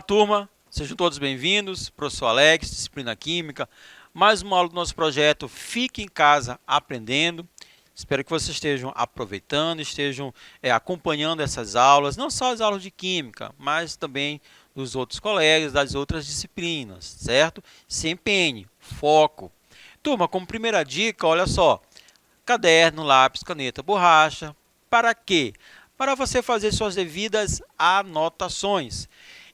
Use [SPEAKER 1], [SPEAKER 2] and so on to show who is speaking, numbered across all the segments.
[SPEAKER 1] turma, sejam todos bem-vindos. Professor Alex, disciplina Química, mais uma aula do nosso projeto Fique em Casa Aprendendo. Espero que vocês estejam aproveitando, estejam acompanhando essas aulas, não só as aulas de Química, mas também dos outros colegas, das outras disciplinas, certo? Se empenhe, foco. Turma, como primeira dica, olha só, caderno, lápis, caneta, borracha, para quê? Para você fazer suas devidas anotações.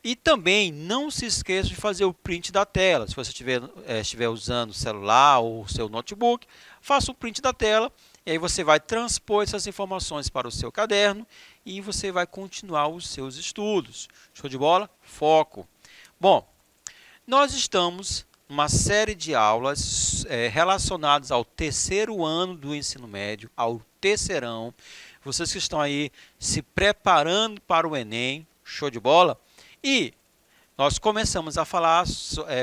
[SPEAKER 1] E também não se esqueça de fazer o print da tela. Se você estiver usando o celular ou o seu notebook, faça o print da tela e aí você vai transpor essas informações para o seu caderno e você vai continuar os seus estudos. Show de bola? Foco. Bom, nós estamos numa série de aulas relacionadas ao terceiro ano do ensino médio, ao terceirão. Vocês que estão aí se preparando para o Enem, show de bola? E nós começamos a falar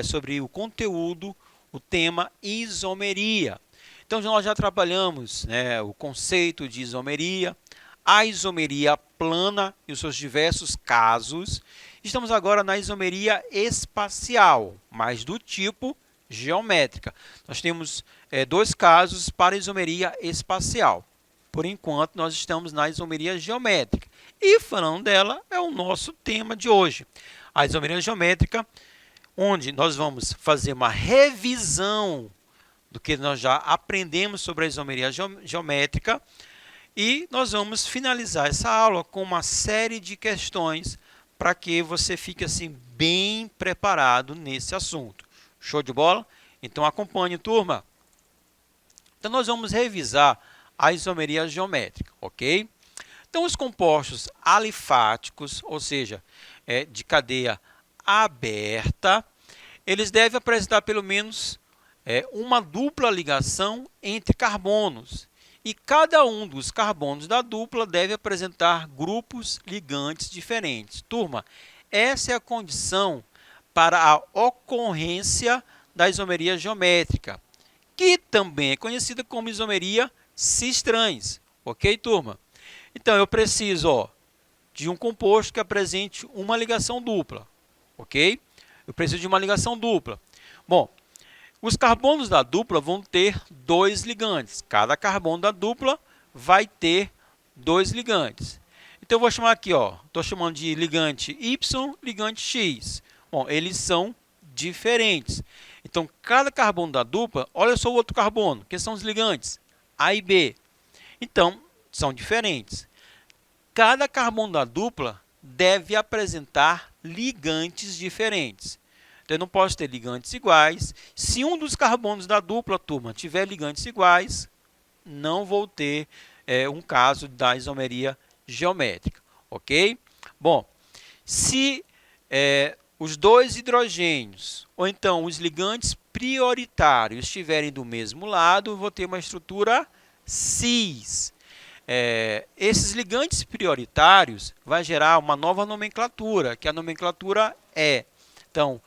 [SPEAKER 1] sobre o conteúdo, o tema isomeria. Então, nós já trabalhamos o conceito de isomeria, a isomeria plana e os seus diversos casos. Estamos agora na isomeria espacial, mas do tipo geométrica. Nós temos dois casos para isomeria espacial. Por enquanto, nós estamos na isomeria geométrica. E falando dela, é o nosso tema de hoje. A isomeria geométrica, onde nós vamos fazer uma revisão do que nós já aprendemos sobre a isomeria geométrica. E nós vamos finalizar essa aula com uma série de questões para que você fique assim bem preparado nesse assunto. Show de bola? Então acompanhe, turma. Então nós vamos revisar a isomeria geométrica, ok? Então os compostos alifáticos, ou seja, de cadeia aberta, eles devem apresentar pelo menos uma dupla ligação entre carbonos. E cada um dos carbonos da dupla deve apresentar grupos ligantes diferentes. Turma, essa é a condição para a ocorrência da isomeria geométrica, que também é conhecida como isomeria cis-trans. Ok, turma? Então, eu preciso de um composto que apresente uma ligação dupla. Ok? Eu preciso de uma ligação dupla. Bom, os carbonos da dupla vão ter dois ligantes. Cada carbono da dupla vai ter dois ligantes. Então, eu vou chamar aqui, estou chamando de ligante Y, ligante X. Bom, eles são diferentes. Então, cada carbono da dupla, olha só o outro carbono, que são os ligantes A e B. Então, são diferentes. Cada carbono da dupla deve apresentar ligantes diferentes. Então, eu não posso ter ligantes iguais. Se um dos carbonos da dupla, turma, tiver ligantes iguais, não vou ter um caso da isomeria geométrica. Ok? Bom, se os dois hidrogênios, ou então os ligantes prioritários, estiverem do mesmo lado, eu vou ter uma estrutura cis. Esses ligantes prioritários vai gerar uma nova nomenclatura, que a nomenclatura é. Então,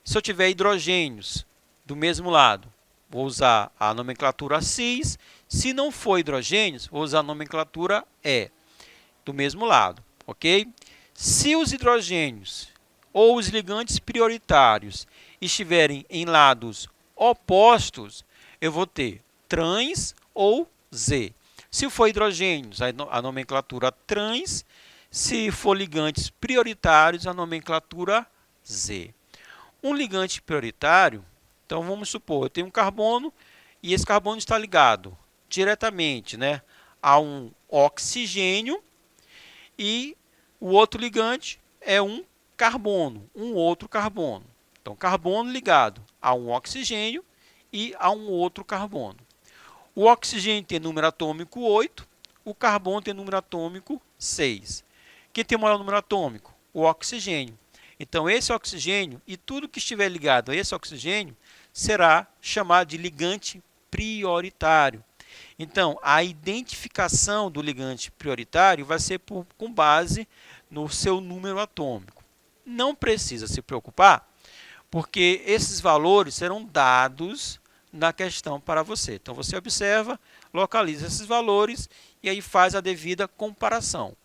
[SPEAKER 1] se eu tiver hidrogênios do mesmo lado, vou usar a nomenclatura cis. Se não for hidrogênios, vou usar a nomenclatura E, do mesmo lado. Ok? Se os hidrogênios ou os ligantes prioritários estiverem em lados opostos, eu vou ter trans ou Z. Se for hidrogênios, a nomenclatura trans. Se for ligantes prioritários, a nomenclatura Z. Um ligante prioritário, então vamos supor, eu tenho um carbono e esse carbono está ligado diretamente a um oxigênio e o outro ligante é um carbono, um outro carbono. Então, carbono ligado a um oxigênio e a um outro carbono. O oxigênio tem número atômico 8, o carbono tem número atômico 6. Quem tem o maior número atômico? O oxigênio. Então, esse oxigênio e tudo que estiver ligado a esse oxigênio será chamado de ligante prioritário. Então, a identificação do ligante prioritário vai ser com base no seu número atômico. Não precisa se preocupar, porque esses valores serão dados na questão para você. Então, você observa, localiza esses valores e aí faz a devida comparação.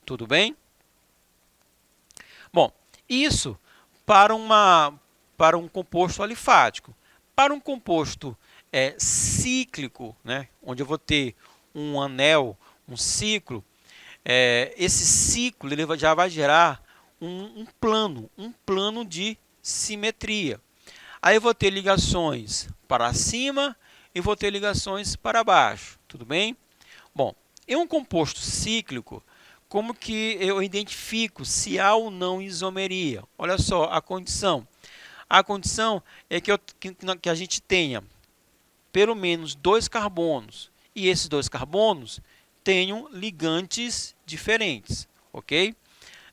[SPEAKER 1] Tudo bem? Bom, isso para, para um composto alifático. Para um composto cíclico, né, onde eu vou ter um anel, um ciclo, esse ciclo ele já vai gerar um plano de simetria. Aí eu vou ter ligações para cima e vou ter ligações para baixo, tudo bem? Bom, em um composto cíclico, como que eu identifico se há ou não isomeria? Olha só a condição. A condição é que a gente tenha pelo menos 2 carbonos e esses 2 carbonos tenham ligantes diferentes, ok?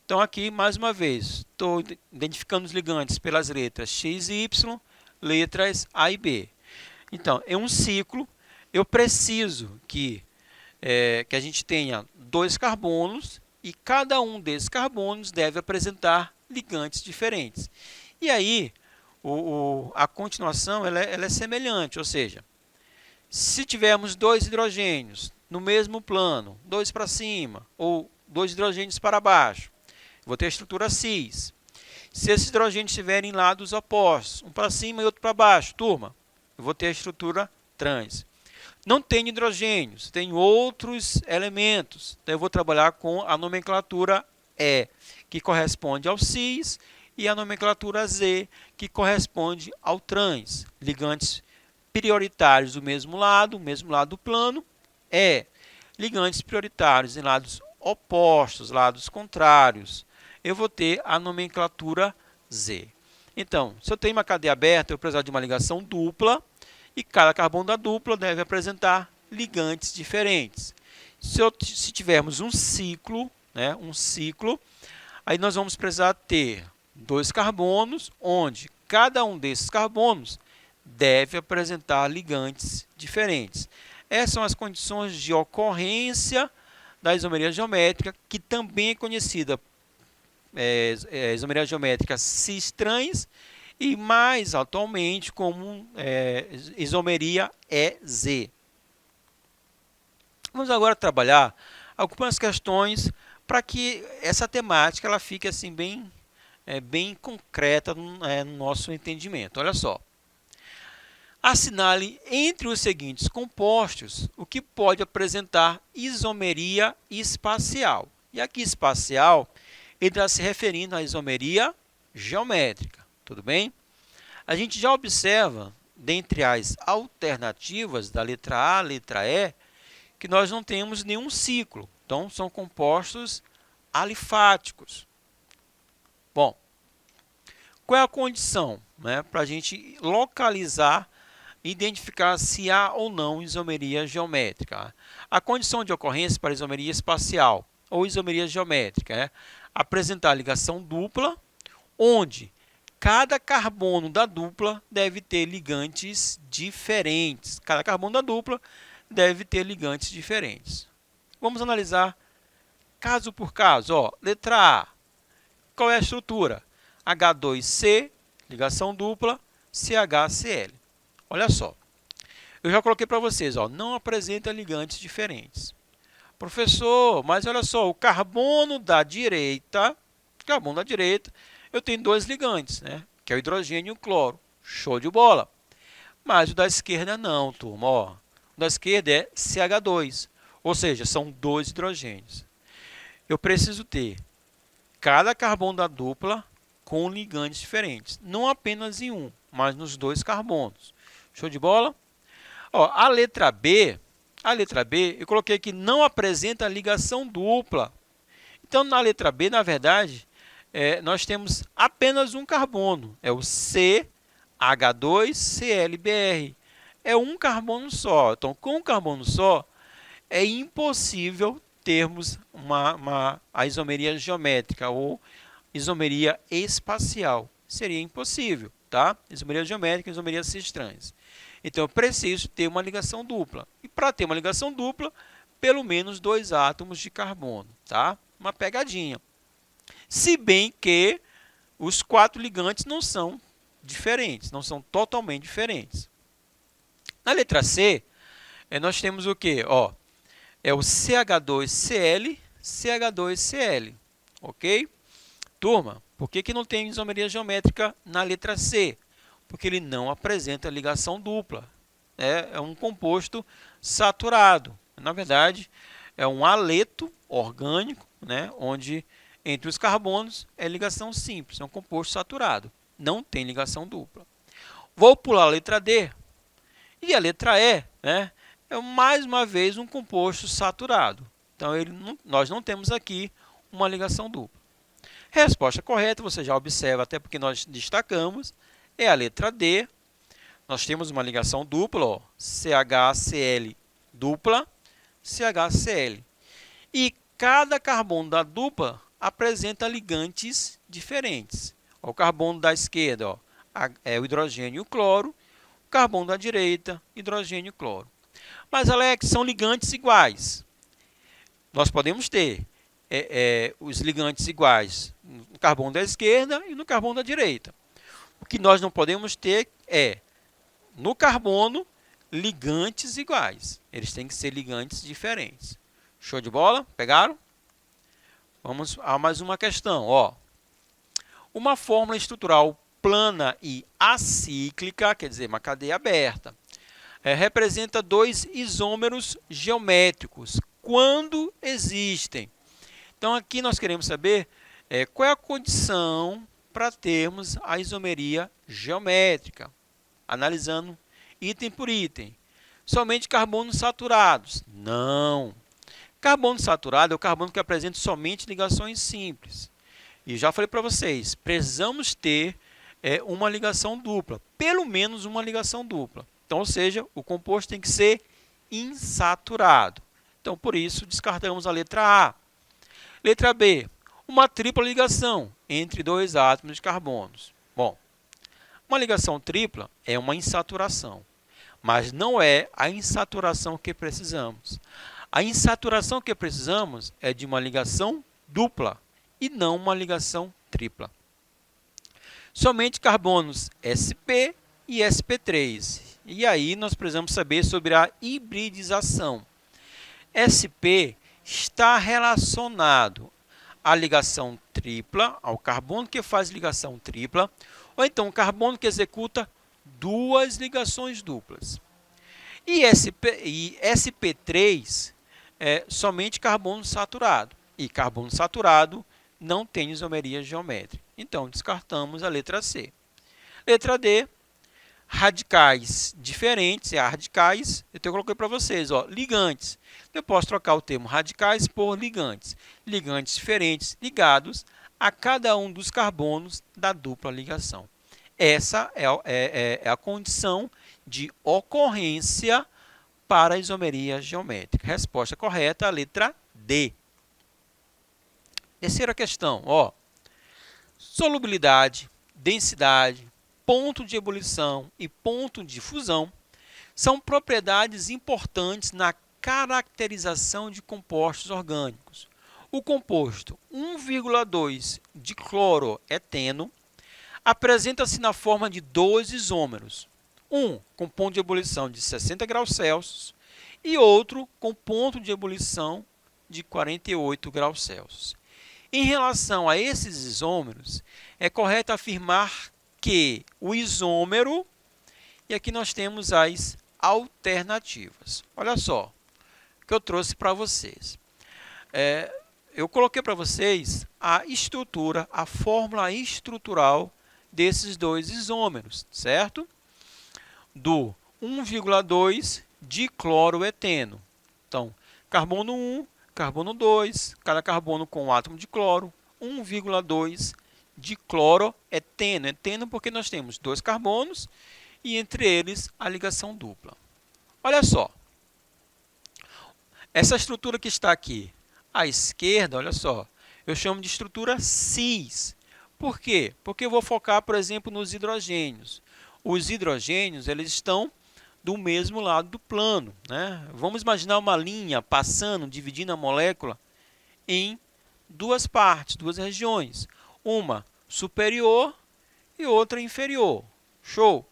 [SPEAKER 1] Então aqui, mais uma vez, estou identificando os ligantes pelas letras X e Y, letras A e B. Então, em um ciclo, eu preciso que a gente tenha 2 carbonos e cada um desses carbonos deve apresentar ligantes diferentes. E aí, a continuação ela é semelhante, ou seja, se tivermos 2 hidrogênios no mesmo plano, 2 para cima ou 2 hidrogênios para baixo, vou ter a estrutura cis. Se esses hidrogênios estiverem em lados opostos, um para cima e outro para baixo, turma, eu vou ter a estrutura trans. Não tenho hidrogênios, tenho outros elementos. Então eu vou trabalhar com a nomenclatura E, que corresponde ao cis, e a nomenclatura Z, que corresponde ao trans. Ligantes prioritários do mesmo lado do plano, E. Ligantes prioritários em lados opostos, lados contrários, eu vou ter a nomenclatura Z. Então, se eu tenho uma cadeia aberta, eu vou precisar de uma ligação dupla, e cada carbono da dupla deve apresentar ligantes diferentes. Se tivermos um ciclo, aí nós vamos precisar ter 2 carbonos, onde cada um desses carbonos deve apresentar ligantes diferentes. Essas são as condições de ocorrência da isomeria geométrica, que também é conhecida isomeria geométrica cis-trans, e mais atualmente como isomeria EZ. Vamos agora trabalhar algumas questões para que essa temática ela fique assim bem concreta no nosso entendimento. Olha só. Assinale entre os seguintes compostos o que pode apresentar isomeria espacial. E aqui espacial, ele está se referindo à isomeria geométrica. Tudo bem? A gente já observa, dentre as alternativas da letra A, letra E, que nós não temos nenhum ciclo. Então, são compostos alifáticos. Bom, qual é a condição para a gente localizar e identificar se há ou não isomeria geométrica? A condição de ocorrência para isomeria espacial ou isomeria geométrica é apresentar ligação dupla, onde cada carbono da dupla deve ter ligantes diferentes. Cada carbono da dupla deve ter ligantes diferentes. Vamos analisar caso por caso. Letra A. Qual é a estrutura? H2C, ligação dupla, CHCl. Olha só. Eu já coloquei para vocês, não apresenta ligantes diferentes. Professor, mas olha só, o carbono da direita, eu tenho 2 ligantes, que é o hidrogênio e o cloro. Show de bola. Mas o da esquerda não, turma. O da esquerda é CH2, ou seja, são 2 hidrogênios. Eu preciso ter cada carbono da dupla com ligantes diferentes. Não apenas em um, mas nos 2 carbonos. Show de bola? A letra B, eu coloquei aqui, não apresenta ligação dupla. Então, na letra B, na verdade, nós temos apenas um carbono, é o CH2ClBr. É um carbono só. Então, com um carbono só, é impossível termos a isomeria geométrica ou isomeria espacial. Seria impossível, tá? Isomeria geométrica e isomeria cis-trans. Então, eu preciso ter uma ligação dupla. E para ter uma ligação dupla, pelo menos 2 átomos de carbono, tá? Uma pegadinha. Se bem que os 4 ligantes não são diferentes, não são totalmente diferentes. Na letra C, nós temos o quê? É o CH2Cl, CH2Cl, ok? Turma, por que não tem isomeria geométrica na letra C? Porque ele não apresenta ligação dupla. É um composto saturado. Na verdade, é um haleto orgânico, né, onde entre os carbonos é ligação simples, é um composto saturado. Não tem ligação dupla. Vou pular a letra D. E a letra E, né, é mais uma vez um composto saturado. Então, nós não temos aqui uma ligação dupla. Resposta correta, você já observa, até porque nós destacamos, é a letra D. Nós temos uma ligação dupla, ó, CHCl dupla, CHCl. E cada carbono da dupla apresenta ligantes diferentes. Ó, o carbono da esquerda, ó, é o hidrogênio e o cloro. O carbono da direita, hidrogênio e cloro. Mas, Alex, são ligantes iguais. Nós podemos ter os ligantes iguais no carbono da esquerda e no carbono da direita. O que nós não podemos ter é, no carbono, ligantes iguais. Eles têm que ser ligantes diferentes. Show de bola? Pegaram? Vamos a mais uma questão. Ó. Uma fórmula estrutural plana e acíclica, quer dizer, uma cadeia aberta, representa dois isômeros geométricos quando existem. Então, aqui nós queremos saber qual é a condição para termos a isomeria geométrica, analisando item por item. Somente carbonos saturados? Não. Carbono saturado é o carbono que apresenta somente ligações simples. E já falei para vocês, precisamos ter uma ligação dupla, pelo menos uma ligação dupla. Então, ou seja, o composto tem que ser insaturado. Então, por isso, descartamos a letra A. Letra B, uma tripla ligação entre dois átomos de carbonos. Bom, uma ligação tripla é uma insaturação, mas não é a insaturação que precisamos. A insaturação que precisamos é de uma ligação dupla e não uma ligação tripla. Somente carbonos sp e sp3. E aí nós precisamos saber sobre a hibridização. Sp está relacionado à ligação tripla, ao carbono que faz ligação tripla, ou então o carbono que executa duas ligações duplas. E sp3 é somente carbono saturado. E carbono saturado não tem isomeria geométrica. Então, descartamos a letra C. Letra D, radicais diferentes, radicais, eu coloquei para vocês, ó, ligantes. Eu posso trocar o termo radicais por ligantes. Ligantes diferentes ligados a cada um dos carbonos da dupla ligação. Essa é a condição de ocorrência para a isomeria geométrica. Resposta correta, a letra D. Terceira questão, ó. Solubilidade, densidade, ponto de ebulição e ponto de fusão são propriedades importantes na caracterização de compostos orgânicos. O composto 1,2 de cloroeteno apresenta-se na forma de dois isômeros, um com ponto de ebulição de 60 graus Celsius e outro com ponto de ebulição de 48 graus Celsius. Em relação a esses isômeros, é correto afirmar que o isômero, e aqui nós temos as alternativas. Olha só o que eu trouxe para vocês. Eu coloquei para vocês a estrutura, a fórmula estrutural desses dois isômeros, certo? Do 1,2 dicloroeteno. Então, carbono 1, carbono 2, cada carbono com um átomo de cloro, 1,2 dicloroeteno. Eteno porque nós temos dois carbonos e entre eles a ligação dupla. Olha só, essa estrutura que está aqui à esquerda, olha só, eu chamo de estrutura cis. Por quê? Porque eu vou focar, por exemplo, nos hidrogênios. Os hidrogênios, eles estão do mesmo lado do plano, né? Vamos imaginar uma linha passando, dividindo a molécula em duas partes, duas regiões. Uma superior e outra inferior. Show!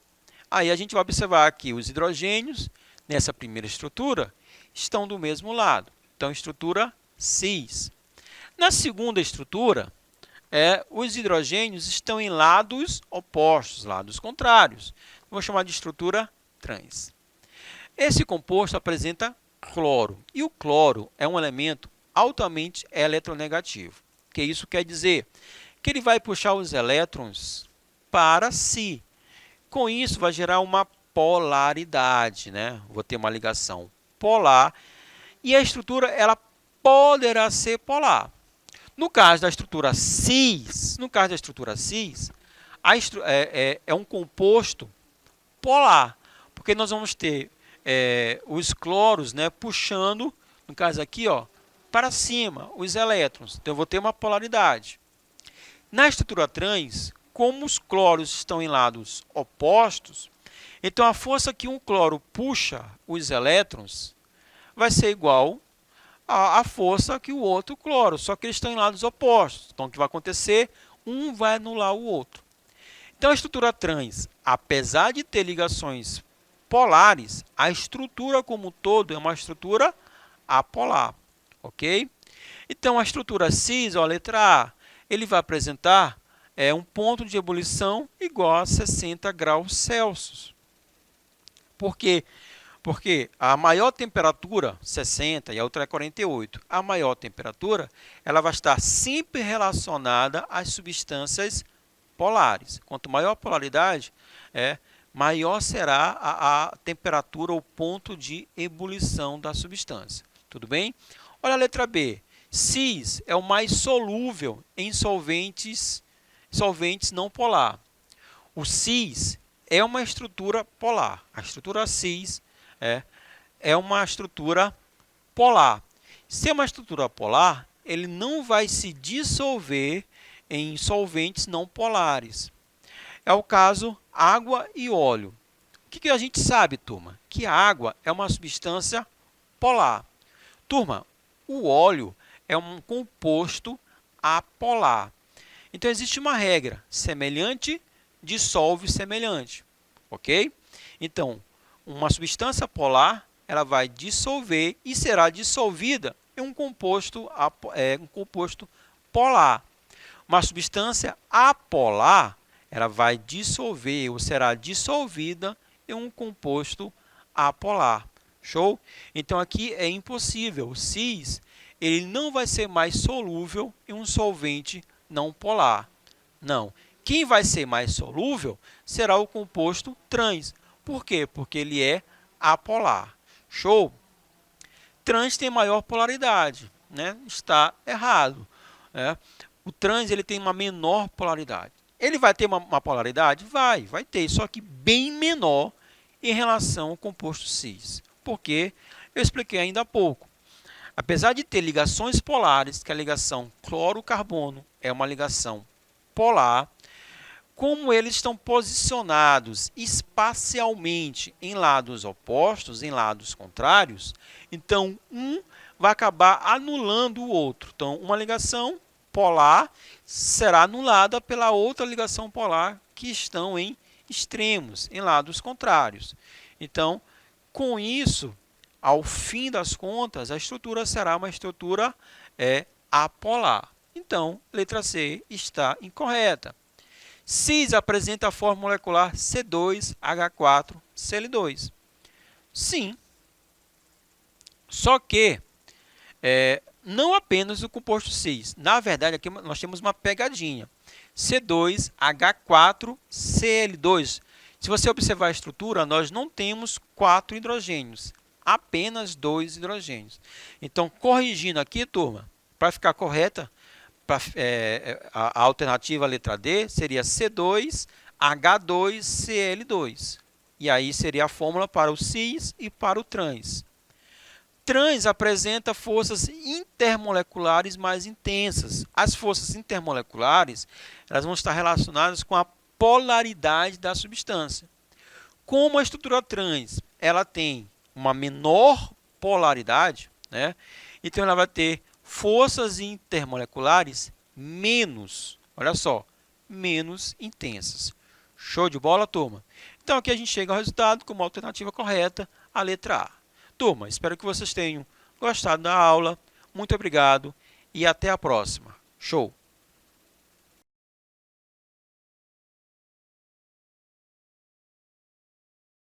[SPEAKER 1] Aí a gente vai observar que os hidrogênios, nessa primeira estrutura, estão do mesmo lado. Então, estrutura cis. Na segunda estrutura, os hidrogênios estão em lados opostos, lados contrários. Vou chamar de estrutura trans. Esse composto apresenta cloro, e o cloro é um elemento altamente eletronegativo. O que isso quer dizer? Que ele vai puxar os elétrons para si. Com isso, vai gerar uma polaridade, né? Vou ter uma ligação polar, e a estrutura ela poderá ser polar. No caso da estrutura cis, é um composto polar, porque nós vamos ter os cloros, né, puxando, no caso aqui, ó, para cima, os elétrons. Então, eu vou ter uma polaridade. Na estrutura trans, como os cloros estão em lados opostos, então a força que um cloro puxa os elétrons vai ser igual à força que o outro cloro, só que eles estão em lados opostos. Então, o que vai acontecer? Um vai anular o outro. Então, a estrutura trans, apesar de ter ligações polares, a estrutura como um todo é uma estrutura apolar, ok? Então, a estrutura cis, ó, a letra A, ele vai apresentar um ponto de ebulição igual a 60 graus Celsius. Por quê? Porque a maior temperatura, 60, e a outra é 48, a maior temperatura ela vai estar sempre relacionada às substâncias polares. Quanto maior a polaridade, maior será a temperatura ou ponto de ebulição da substância. Tudo bem? Olha a letra B. Cis é o mais solúvel em solventes não polar. O cis é uma estrutura polar. A estrutura cis é uma estrutura polar. Se é uma estrutura polar, ele não vai se dissolver em solventes não polares. É o caso água e óleo. O que a gente sabe, turma? Que a água é uma substância polar. Turma, o óleo é um composto apolar. Então, existe uma regra: semelhante dissolve semelhante. Ok? Então, uma substância polar ela vai dissolver e será dissolvida em um composto polar. Uma substância apolar ela vai dissolver ou será dissolvida em um composto apolar. Show? Então, aqui é impossível. O cis ele não vai ser mais solúvel em um solvente não polar. Não. Quem vai ser mais solúvel será o composto trans. Por quê? Porque ele é apolar. Show? Trans tem maior polaridade, né? Está errado. O trans ele tem uma menor polaridade. Ele vai ter uma polaridade? Vai ter, só que bem menor em relação ao composto cis. Porque eu expliquei ainda há pouco. Apesar de ter ligações polares, que a ligação cloro-carbono é uma ligação polar, como eles estão posicionados espacialmente em lados opostos, em lados contrários, então um vai acabar anulando o outro. Então, uma ligação polar será anulada pela outra ligação polar que estão em extremos, em lados contrários. Então, com isso, ao fim das contas, a estrutura será uma estrutura apolar. Então, letra C está incorreta. Cis apresenta a forma molecular C2H4Cl2. Sim. Só que não apenas o composto cis. Na verdade, aqui nós temos uma pegadinha. C2H4Cl2. Se você observar a estrutura, nós não temos 4 hidrogênios, apenas 2 hidrogênios. Então, corrigindo aqui, turma, para ficar correta, a alternativa letra D seria C2H2Cl2. E aí seria a fórmula para o cis e para o trans. Trans apresenta forças intermoleculares mais intensas. As forças intermoleculares elas vão estar relacionadas com a polaridade da substância. Como a estrutura trans ela tem uma menor polaridade, né? Então ela vai ter forças intermoleculares menos, olha só, menos intensas. Show de bola, turma? Então, aqui a gente chega ao resultado como alternativa correta, a letra A. Turma, espero que vocês tenham gostado da aula. Muito obrigado e até a próxima. Show!